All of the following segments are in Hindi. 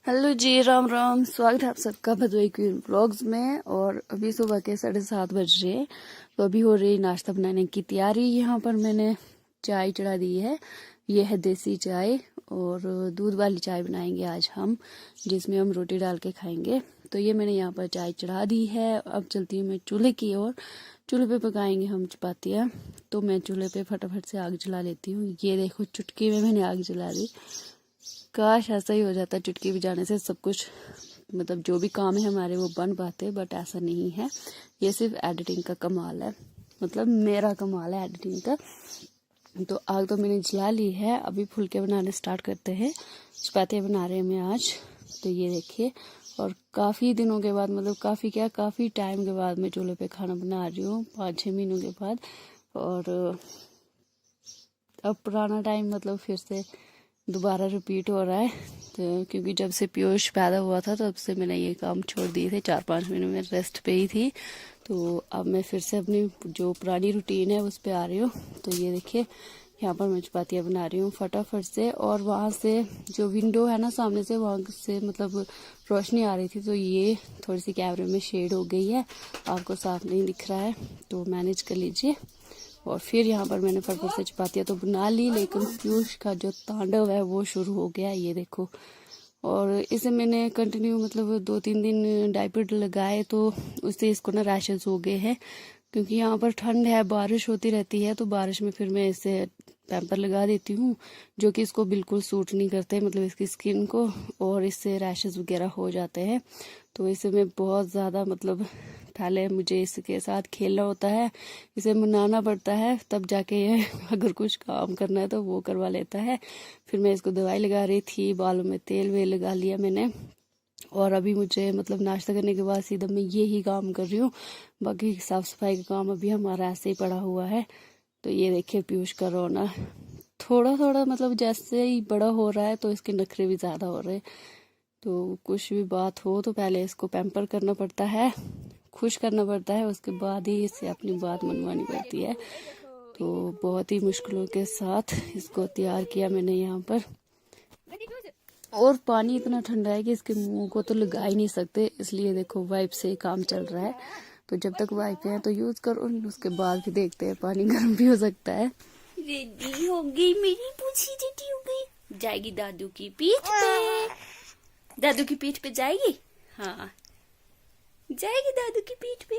हेलो जी, राम राम। स्वागत है आप सबका भदोई क्वीन व्लॉग्स में। और अभी सुबह के 7:30 बज रहे हैं, तो अभी हो रही नाश्ता बनाने की तैयारी। यहाँ पर मैंने चाय चढ़ा दी है। ये है देसी चाय और दूध वाली चाय बनाएंगे आज हम, जिसमें हम रोटी डाल के खाएंगे। तो ये मैंने यहाँ पर चाय चढ़ा दी है। अब चलती हूँ मैं चूल्हे की ओर। चूल्हे पे पकाएंगे हम चपातियाँ। तो मैं चूल्हे पे फटाफट से आग जला लेती हूँ। ये देखो, चुटकी में मैंने आग जला दी। काश ऐसा ही हो जाता, चुटकी बजाने से सब कुछ मतलब जो भी काम है हमारे वो बन पाते, बट ऐसा नहीं है। ये सिर्फ एडिटिंग का कमाल है, मतलब मेरा कमाल है एडिटिंग का। तो आग तो मैंने जला ली है। अभी फुलके बनाने स्टार्ट करते हैं। चपातियाँ बना रहे हैं मैं आज। तो ये देखिए, और काफ़ी दिनों के बाद, मतलब काफ़ी टाइम के बाद मैं चूल्हे पे खाना बना रही हूँ, 5-6 महीनों के बाद। और अब पुराना टाइम मतलब फिर से दोबारा रिपीट हो रहा है। तो क्योंकि जब से पीयूष पैदा हुआ था तब से मैंने ये काम छोड़ दिए थे। 4-5 महीने में रेस्ट पे ही थी। तो अब मैं फिर से अपनी जो पुरानी रूटीन है उस पर आ रही हूँ। तो ये देखिए, यहाँ पर मैं चपातियाँ बना रही हूँ फटाफट से। और वहाँ से जो विंडो है ना सामने से, वहाँ से मतलब रोशनी आ रही थी, तो ये थोड़ी सी कैमरे में शेड हो गई है, आपको साफ नहीं दिख रहा है, तो मैनेज कर लीजिए। और फिर यहाँ पर मैंने फटाफट से चपातियाँ तो बना ली, लेकिन पीयूष का जो तांडव है वो शुरू हो गया, ये देखो। और इसे मैंने कंटिन्यू मतलब 2-3 दिन डायपर लगाए, तो उससे इसको ना रैशेस हो गए हैं। क्योंकि यहाँ पर ठंड है, बारिश होती रहती है, तो बारिश में फिर मैं इसे पैम्पर लगा देती हूँ, जो कि इसको बिल्कुल सूट नहीं करते, मतलब इसकी स्किन को, और इससे रैशेस वगैरह हो जाते हैं। तो इसे मैं बहुत ज़्यादा मतलब पहले मुझे इसके साथ खेलना होता है, इसे मनाना पड़ता है, तब जाके ये अगर कुछ काम करना है तो वो करवा लेता है। फिर मैं इसको दवाई लगा रही थी, बालों में तेल वेल लगा लिया मैंने। और अभी मुझे मतलब नाश्ता करने के बाद सीधा मैं यही काम कर रही हूँ। बाकी साफ सफाई का काम अभी हमारा ऐसे ही पड़ा हुआ है। तो ये देखिए पीयूष का रोना थोड़ा थोड़ा, मतलब जैसे ही बड़ा हो रहा है तो इसके नखरे भी ज़्यादा हो रहे हैं। तो कुछ भी बात हो तो पहले इसको पैम्पर करना पड़ता है, खुश करना पड़ता है, उसके बाद ही इससे अपनी बात मनवानी पड़ती है। तो बहुत ही मुश्किलों के साथ इसको तैयार किया मैंने यहाँ पर। और पानी इतना ठंडा है कि इसके मुंह को तो लगा ही नहीं सकते, इसलिए देखो वाइप से काम चल रहा है। तो जब तक वाइप है तो यूज करो, उसके बाद भी देखते हैं, पानी गर्म भी हो सकता है। रेडी हो गई मेरी पूछी, रेडी हो गई, जाएगी दादू की पीठ पे। दादू की पीठ पे जाएगी, हाँ जाएगी दादू की पीठ पे।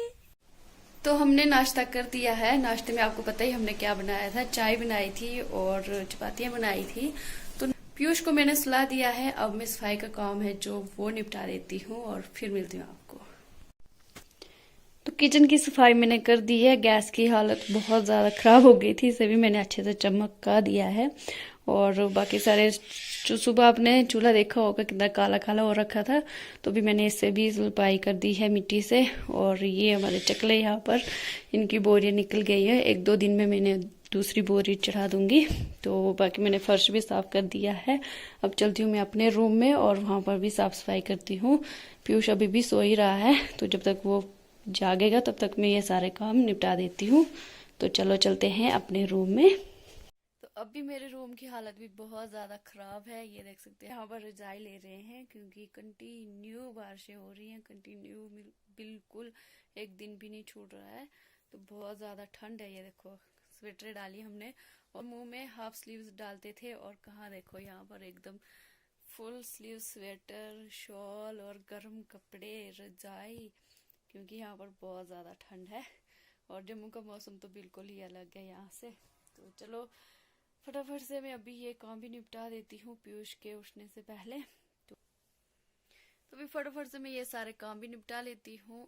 तो हमने नाश्ता कर दिया है। नाश्ते में आपको पता ही हमने क्या बनाया था, चाय बनाई थी और चपातियां बनाई थी। तो पीयूष को मैंने सुला दिया है। अब मैं सफाई का काम है जो वो निपटा देती हूँ और फिर मिलती हूँ आपको। तो किचन की सफाई मैंने कर दी है। गैस की हालत बहुत ज़्यादा ख़राब हो गई थी, इसे भी मैंने अच्छे से चमका दिया है। और बाकी सारे जो सुबह आपने चूल्हा देखा होगा कितना काला काला हो रखा था, तो भी मैंने इससे भी सफाई कर दी है मिट्टी से। और ये हमारे चकले यहाँ पर, इनकी बोरियाँ निकल गई है। 1-2 दिन में मैंने दूसरी बोरी चढ़ा दूंगी। तो बाकी मैंने फर्श भी साफ कर दिया है। अब चलती हूँ मैं अपने रूम में और वहाँ पर भी साफ सफाई करती हूँ। पीयूष अभी भी सो ही रहा है, तो जब तक वो जागेगा तब तक मैं ये सारे काम निपटा देती हूँ। तो चलो चलते हैं अपने रूम में। तो अब भी मेरे रूम की हालत भी बहुत ज़्यादा ख़राब है, ये देख सकते हैं। यहाँ पर रजाई ले रहे हैं क्योंकि कंटिन्यू बारिशें हो रही हैं, कंटिन्यू, बिल्कुल एक दिन भी नहीं छूट रहा है। तो बहुत ज़्यादा ठंड है। ये देखो स्वेटर डाली हमने, और मुंह में हाफ स्लीव्स डालते थे, और कहाँ देखो यहाँ पर एकदम फुल स्लीव स्वेटर, शॉल और गर्म कपड़े, रजाई, क्योंकि यहाँ पर बहुत ज़्यादा ठंड है। और जम्मू का मौसम तो बिल्कुल ही अलग है यहाँ से। तो चलो फटाफट से मैं अभी ये काम भी निपटा देती हूँ पीयूष के उठने से पहले। तो अभी फटाफट से मैं ये सारे काम भी निपटा लेती हूँ।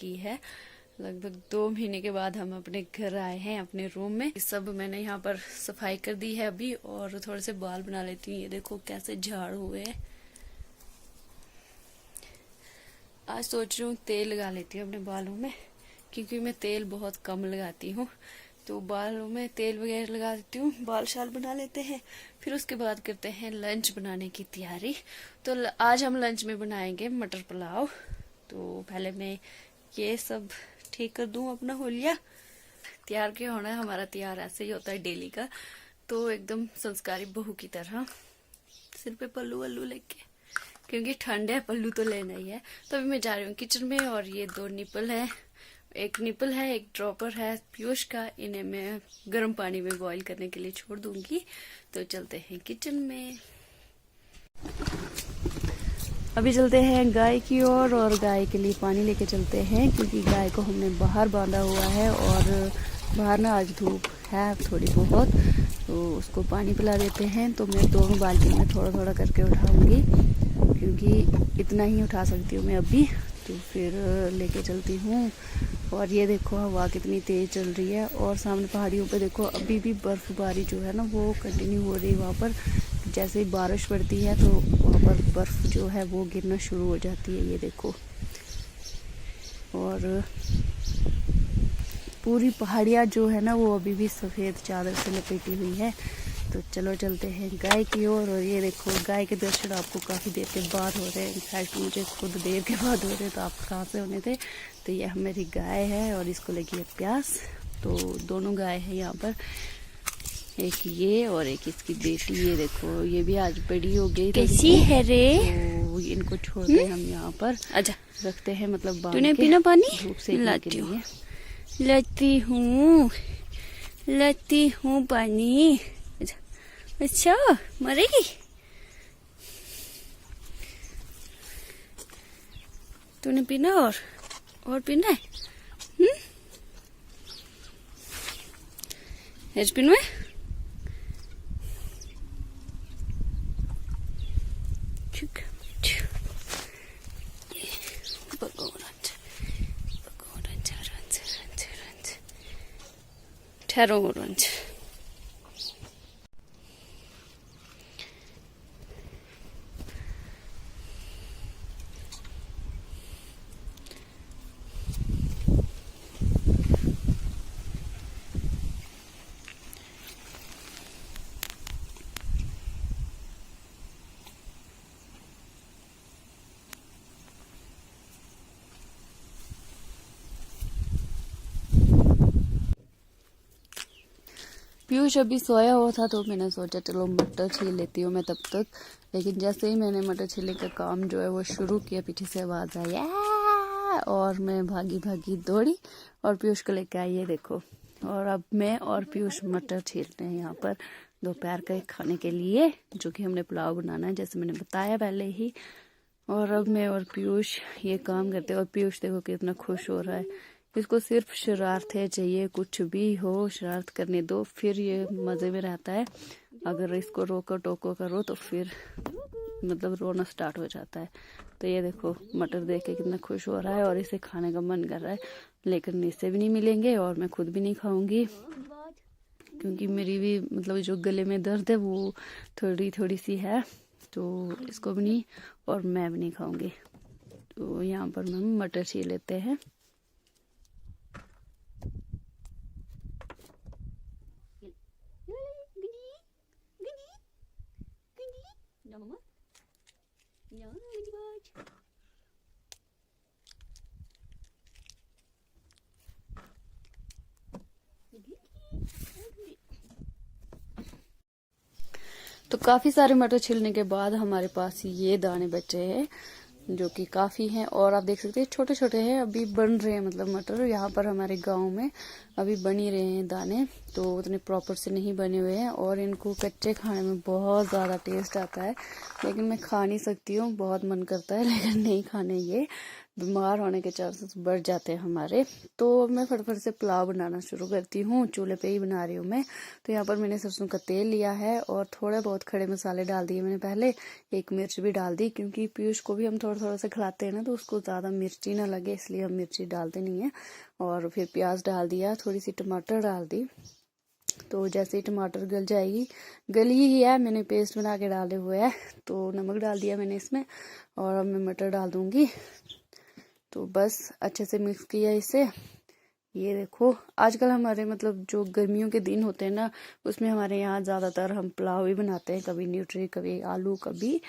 की है। लगभग 2 महीने के बाद हम अपने घर आए हैं, अपने रूम में। सब मैंने यहाँ पर सफाई कर दी है अभी, और थोड़े से बाल बना लेती हूँ। ये देखो कैसे झाड़ हुए हैं। आज सोच रही हूँ तेल लगा लेती हूँ अपने बालों में, क्योंकि मैं तेल बहुत कम लगाती हूँ। तो बालों में तेल वगैरह लगा देती हूँ, बाल शाल बना लेते हैं, फिर उसके बाद करते हैं लंच बनाने की तैयारी। तो आज हम लंच में बनाएंगे मटर पुलाव। तो पहले मैं ये सब ठीक कर दूं अपना होलिया। तैयार क्या होना है, हमारा तैयार ऐसे ही होता है डेली का। तो एकदम संस्कारी बहू की तरह सिर पे पल्लू वल्लू लेके, क्योंकि ठंड है, पल्लू तो लेना ही है। तो अभी मैं जा रही हूँ किचन में, और ये 2 निपल है, एक निपल है, एक ड्रॉपर है पीयूष का। इन्हें मैं गर्म पानी में बॉईल करने के लिए छोड़ दूंगी। तो चलते हैं किचन में। अभी चलते हैं गाय की ओर, और गाय के लिए पानी लेके चलते हैं, क्योंकि गाय को हमने बाहर बांधा हुआ है, और बाहर ना आज धूप है थोड़ी बहुत, तो उसको पानी पिला देते हैं। तो मैं दोनों बाल्टी में थोड़ा थोड़ा करके उठाऊंगी, क्योंकि इतना ही उठा सकती हूँ मैं अभी। तो फिर लेके चलती हूँ। और ये देखो हवा कितनी तेज चल रही है, और सामने पहाड़ियों पे देखो अभी भी बर्फबारी जो है ना वो कंटिन्यू हो रही है वहाँ पर। जैसे ही बारिश पड़ती है तो वहाँ पर बर्फ जो है वो गिरना शुरू हो जाती है, ये देखो। और पूरी पहाड़ियाँ जो है ना वो अभी भी सफ़ेद चादर से लपेटी हुई है। तो चलो चलते हैं गाय की ओर। और ये देखो गाय के दर्शन आपको काफ़ी देर के बाद हो रहे हैं। इनफैक्ट मुझे खुद देर के बाद हो रहे, तो आप कहाँ से होने थे। तो ये मेरी गाय है, और इसको लगी है प्यास। तो दोनों गाय है यहाँ पर, एक ये और एक इसकी बेटी। ये देखो ये भी आज बड़ी हो गई। कैसी है रे? तो इनको छोड़ते हम यहाँ पर अच्छा रखते हैं, मतलब बांध तूने के पीना पानी? धूप सेकने के लिए। लाती हूँ पानी। अच्छा मरेगी? तूने पीना और पीना है? हेज पीना है? ठहरो ऑरेंज। पीयूष अभी सोया हुआ था, तो मैंने सोचा चलो मटर छील लेती हूँ मैं तब तक। लेकिन जैसे ही मैंने मटर छीलने का काम जो है वो शुरू किया, पीछे से आवाज़ आई और मैं भागी भागी दौड़ी और पीयूष को लेकर आई। ये देखो, और अब मैं और पीयूष मटर छीलते हैं यहाँ पर दोपहर के खाने के लिए, जो कि हमने पुलाव बनाना है जैसे मैंने बताया पहले ही। और अब मैं और पीयूष ये काम करते हैं, और पीयूष देखो कितना खुश हो रहा है। इसको सिर्फ शरारतें चाहिए, कुछ भी हो शरारत करने दो, फिर ये मज़े में रहता है। अगर इसको रोको टोको करो तो फिर मतलब रोना स्टार्ट हो जाता है। तो ये देखो मटर देख के कितना खुश हो रहा है, और इसे खाने का मन कर रहा है। लेकिन इससे भी नहीं मिलेंगे, और मैं खुद भी नहीं खाऊंगी, क्योंकि मेरी भी मतलब जो गले में दर्द है वो थोड़ी थोड़ी सी है। तो इसको भी नहीं, और मैं भी नहीं खाऊंगी। तो यहाँ पर हम मटर छील लेते हैं। तो काफ़ी सारे मटर छिलने के बाद हमारे पास ये दाने बचे हैं, जो कि काफ़ी हैं। और आप देख सकते हैं छोटे छोटे हैं, अभी बन रहे हैं, मतलब मटर यहाँ पर हमारे गांव में अभी बन ही रहे हैं दाने, तो उतने प्रॉपर से नहीं बने हुए हैं। और इनको कच्चे खाने में बहुत ज़्यादा टेस्ट आता है, लेकिन मैं खा नहीं सकती हूँ, बहुत मन करता है लेकिन नहीं खाने ये। बीमार होने के चांसेस बढ़ जाते हैं हमारे। तो मैं फटाफट से पुलाव बनाना शुरू करती हूँ। चूल्हे पे ही बना रही हूँ मैं। तो यहाँ पर मैंने सरसों का तेल लिया है और थोड़े बहुत खड़े मसाले डाल दिए मैंने पहले, एक मिर्च भी डाल दी, क्योंकि पीयूष को भी हम थोड़ा थोड़ा सा खिलाते हैं ना, तो उसको ज़्यादा मिर्ची ना लगे, इसलिए हम मिर्ची डालते नहीं है। और फिर प्याज डाल दिया, थोड़ी सी टमाटर डाल दी। तो जैसे ही टमाटर गली ही है, मैंने पेस्ट बना के डाले हुए है। तो नमक डाल दिया मैंने इसमें, और अब मैं मटर डाल दूंगी। तो बस अच्छे से मिक्स किया इसे। ये देखो, आजकल हमारे मतलब जो गर्मियों के दिन होते हैं ना, उसमें हमारे यहाँ ज़्यादातर हम पुलाव ही बनाते हैं, कभी न्यूट्री, कभी आलू, कभी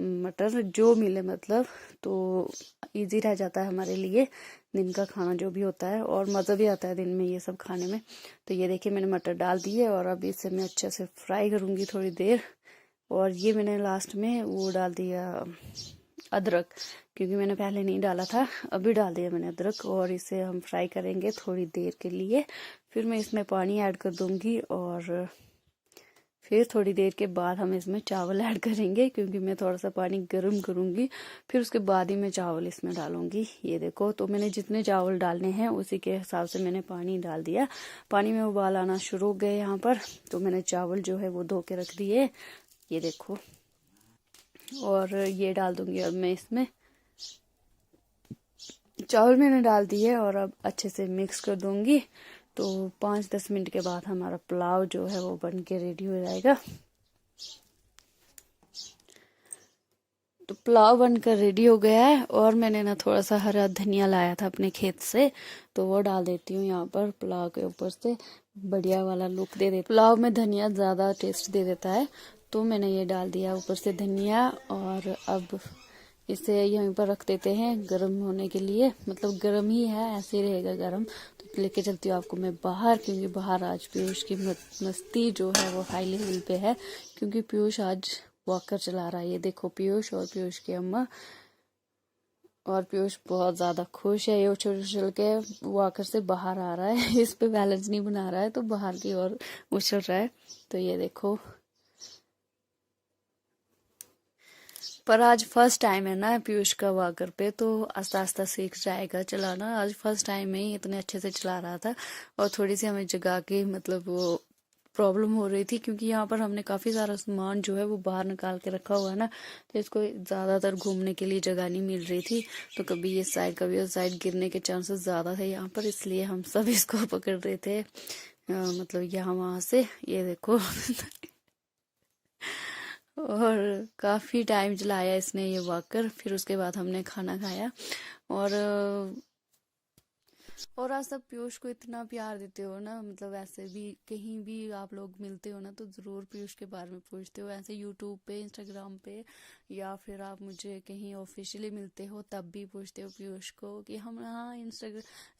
मटर, जो मिले मतलब। तो इजी रह जाता है हमारे लिए दिन का खाना जो भी होता है, और मज़ा भी आता है दिन में ये सब खाने में। तो ये देखिए मैंने मटर डाल दिए, और अब इसे मैं अच्छे से फ्राई करूँगी थोड़ी देर। और ये मैंने लास्ट में वो डाल दिया अदरक, क्योंकि मैंने पहले नहीं डाला था, अभी डाल दिया मैंने अदरक। और इसे हम फ्राई करेंगे थोड़ी देर के लिए। फिर मैं इसमें पानी ऐड कर दूंगी, और फिर थोड़ी देर के बाद हम इसमें चावल ऐड करेंगे, क्योंकि मैं थोड़ा सा पानी गर्म करूंगी, फिर उसके बाद ही मैं चावल इसमें डालूंगी। ये देखो, तो मैंने जितने चावल डालने हैं उसी के हिसाब से मैंने पानी डाल दिया। पानी में उबाल आना शुरू हो गए यहाँ पर। तो मैंने चावल जो है वो धो के रख दिए, ये देखो। और ये डाल दूंगी अब मैं इसमें। चावल मैंने डाल दिए, और अब अच्छे से मिक्स कर दूंगी। तो 5-10 मिनट के बाद हमारा पुलाव जो है वो बन के रेडी हो जाएगा। तो पुलाव बनकर रेडी हो गया है, और मैंने ना थोड़ा सा हरा धनिया लाया था अपने खेत से, तो वो डाल देती हूँ यहाँ पर पुलाव के ऊपर से। बढ़िया वाला लुक दे देती, पुलाव में धनिया ज़्यादा टेस्ट दे देता है। तो मैंने ये डाल दिया ऊपर से धनिया, और अब इसे यहीं पर रख देते हैं गर्म होने के लिए। मतलब गर्म ही है, ऐसे ही रहेगा गर्म। तो लेके चलती हूँ आपको मैं बाहर, क्योंकि बाहर आज पीयूष की मस्ती जो है वो हाई लेवल पे है, क्योंकि पीयूष आज वॉकर चला रहा है। ये देखो पीयूष और पीयूष की अम्मा, और पीयूष बहुत ज्यादा खुश है। ये उछल उछल के वॉकर से बाहर आ रहा है, इस पे बैलेंस नहीं बना रहा है, तो बाहर की ओर उछल रहा है। तो ये देखो, पर आज फर्स्ट टाइम है ना पीयूष का वॉकर पे, तो आस्ता आस्ता सीख जाएगा चलाना। आज फर्स्ट टाइम में ही इतने अच्छे से चला रहा था। और थोड़ी सी हमें जगह की मतलब वो प्रॉब्लम हो रही थी, क्योंकि यहाँ पर हमने काफी सारा सामान जो है वो बाहर निकाल के रखा हुआ है ना, तो इसको ज्यादातर घूमने के लिए जगह नहीं मिल रही थी। तो कभी ये साइड कभी उस साइड गिरने के चांसेस ज्यादा थे यहाँ पर, इसलिए हम सब इसको पकड़ रहे थे मतलब यहाँ वहां से। ये देखो और काफी टाइम चलाया इसने ये वॉकर। फिर उसके बाद हमने खाना खाया। और आज सब पीयूष को इतना प्यार देते हो ना, मतलब ऐसे भी कहीं भी आप लोग मिलते हो ना, तो जरूर पीयूष के बारे में पूछते हो, ऐसे यूट्यूब पे, इंस्टाग्राम पे, या फिर आप मुझे कहीं ऑफिशियली मिलते हो तब भी पूछते हो पीयूष को कि हम हाँ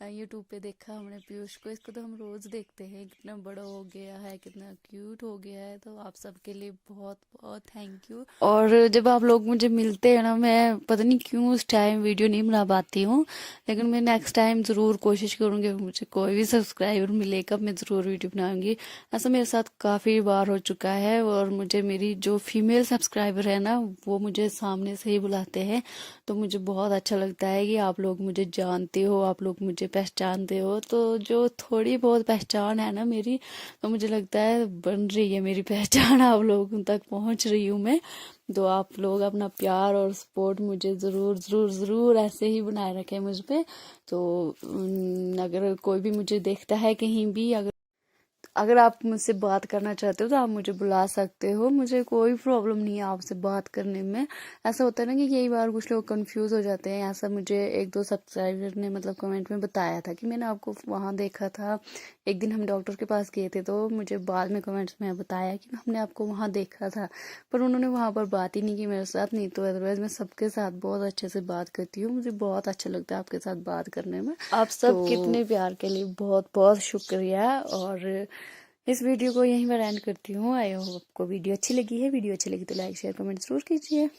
यूट्यूब पे देखा हमने पीयूष को, इसको तो हम रोज देखते हैं, कितना बड़ा हो गया है, कितना क्यूट हो गया है। तो आप सबके लिए बहुत बहुत थैंक यू। और जब आप लोग मुझे मिलते हैं ना, मैं पता नहीं क्यों उस टाइम वीडियो नहीं बना पाती हूँ, लेकिन मैं नेक्स्ट टाइम जरूर कोशिश करूंगी, मुझे कोई भी सब्सक्राइबर मिलेगा मैं जरूर वीडियो बनाऊंगी। ऐसा मेरे साथ काफी बार हो चुका है, और मुझे मेरी जो फीमेल सब्सक्राइबर है ना, वो मुझे सामने से ही बुलाते हैं। तो मुझे बहुत अच्छा लगता है कि आप लोग मुझे जानते हो, आप लोग मुझे पहचानते हो। तो जो थोड़ी बहुत पहचान है ना मेरी, तो मुझे लगता है बन रही है मेरी पहचान, आप लोगों तक पहुंच रही हूँ मैं। तो आप लोग अपना प्यार और सपोर्ट मुझे जरूर जरूर जरूर ऐसे ही बनाए रखें मुझ पे। तो अगर कोई भी मुझे देखता है कहीं भी, अगर आप मुझसे बात करना चाहते हो तो आप मुझे बुला सकते हो, मुझे कोई प्रॉब्लम नहीं है आपसे बात करने में। ऐसा होता है ना कि कई बार कुछ लोग कंफ्यूज हो जाते हैं, ऐसा मुझे 1-2 सब्सक्राइबर ने मतलब कमेंट में बताया था कि मैंने आपको वहां देखा था, एक दिन हम डॉक्टर के पास गए थे, तो मुझे बाद में कमेंट्स में बताया कि हमने आपको वहां देखा था, पर उन्होंने वहां पर बात ही नहीं की मेरे साथ। नहीं तो अदरवाइज मैं सबके साथ बहुत अच्छे से बात करती हूँ, मुझे बहुत अच्छा लगता है आपके साथ बात करने में। आप सब कितने प्यार के लिए बहुत बहुत शुक्रिया। और इस वीडियो को यहीं पर एंड करती हूँ। आई होप आपको वीडियो अच्छी लगी है। वीडियो अच्छी लगी तो लाइक शेयर कमेंट जरूर कीजिए।